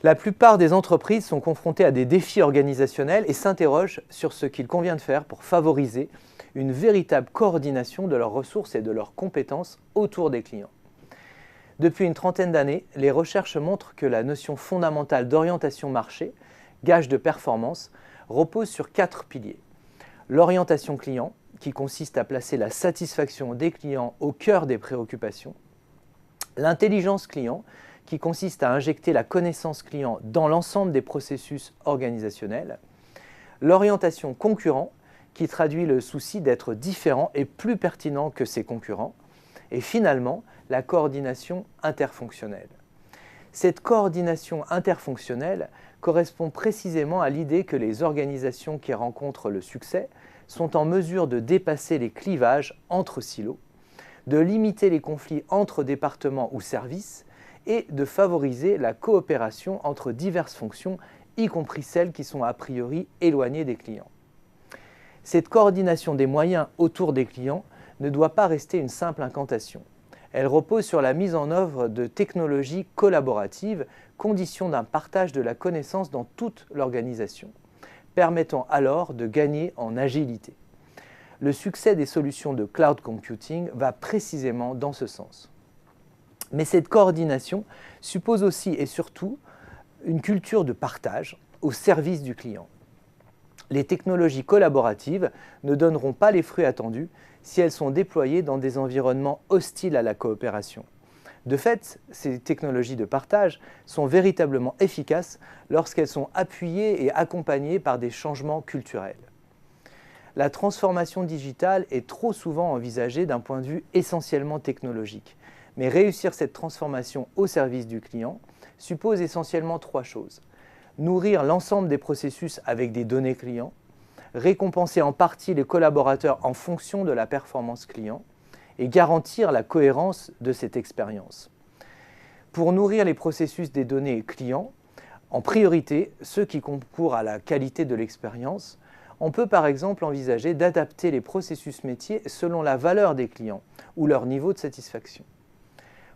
La plupart des entreprises sont confrontées à des défis organisationnels et s'interrogent sur ce qu'il convient de faire pour favoriser une véritable coordination de leurs ressources et de leurs compétences autour des clients. Depuis une trentaine d'années, les recherches montrent que la notion fondamentale d'orientation marché, gage de performance, repose sur 4 piliers. L'orientation client, qui consiste à placer la satisfaction des clients au cœur des préoccupations. L'intelligence client, qui consiste à injecter la connaissance client dans l'ensemble des processus organisationnels. L'orientation concurrent, qui traduit le souci d'être différent et plus pertinent que ses concurrents. Et finalement, la coordination interfonctionnelle. Cette coordination interfonctionnelle correspond précisément à l'idée que les organisations qui rencontrent le succès sont en mesure de dépasser les clivages entre silos, de limiter les conflits entre départements ou services et de favoriser la coopération entre diverses fonctions, y compris celles qui sont a priori éloignées des clients. Cette coordination des moyens autour des clients ne doit pas rester une simple incantation. Elle repose sur la mise en œuvre de technologies collaboratives, condition d'un partage de la connaissance dans toute l'organisation, permettant alors de gagner en agilité. Le succès des solutions de cloud computing va précisément dans ce sens. Mais cette coordination suppose aussi et surtout une culture de partage au service du client. Les technologies collaboratives ne donneront pas les fruits attendus si elles sont déployées dans des environnements hostiles à la coopération. De fait, ces technologies de partage sont véritablement efficaces lorsqu'elles sont appuyées et accompagnées par des changements culturels. La transformation digitale est trop souvent envisagée d'un point de vue essentiellement technologique. Mais réussir cette transformation au service du client suppose essentiellement 3 choses. Nourrir l'ensemble des processus avec des données clients, récompenser en partie les collaborateurs en fonction de la performance client et garantir la cohérence de cette expérience. Pour nourrir les processus des données clients, en priorité ceux qui concourent à la qualité de l'expérience, on peut par exemple envisager d'adapter les processus métiers selon la valeur des clients ou leur niveau de satisfaction.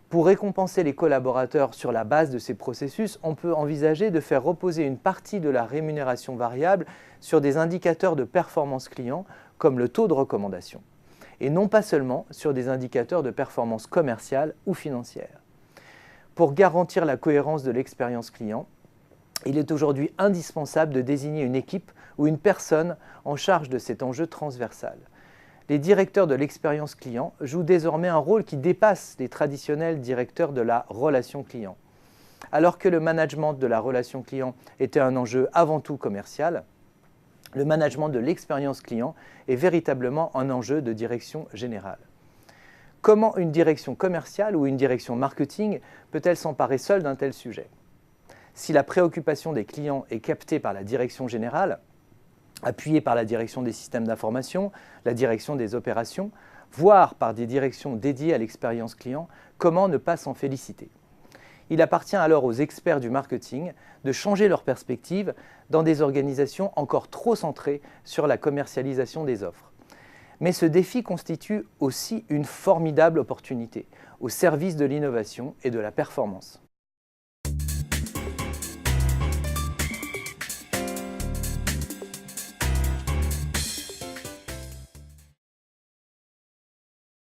Pour récompenser les collaborateurs sur la base de ces processus, on peut envisager de faire reposer une partie de la rémunération variable sur des indicateurs de performance client comme le taux de recommandation, et non pas seulement sur des indicateurs de performance commerciale ou financière. Pour garantir la cohérence de l'expérience client, il est aujourd'hui indispensable de désigner une équipe ou une personne en charge de cet enjeu transversal. Les directeurs de l'expérience client jouent désormais un rôle qui dépasse les traditionnels directeurs de la relation client. Alors que le management de la relation client était un enjeu avant tout commercial, le management de l'expérience client est véritablement un enjeu de direction générale. Comment une direction commerciale ou une direction marketing peut-elle s'emparer seule d'un tel sujet ? Si la préoccupation des clients est captée par la direction générale, appuyée par la direction des systèmes d'information, la direction des opérations, voire par des directions dédiées à l'expérience client, comment ne pas s'en féliciter ? Il appartient alors aux experts du marketing de changer leur perspective dans des organisations encore trop centrées sur la commercialisation des offres. Mais ce défi constitue aussi une formidable opportunité au service de l'innovation et de la performance.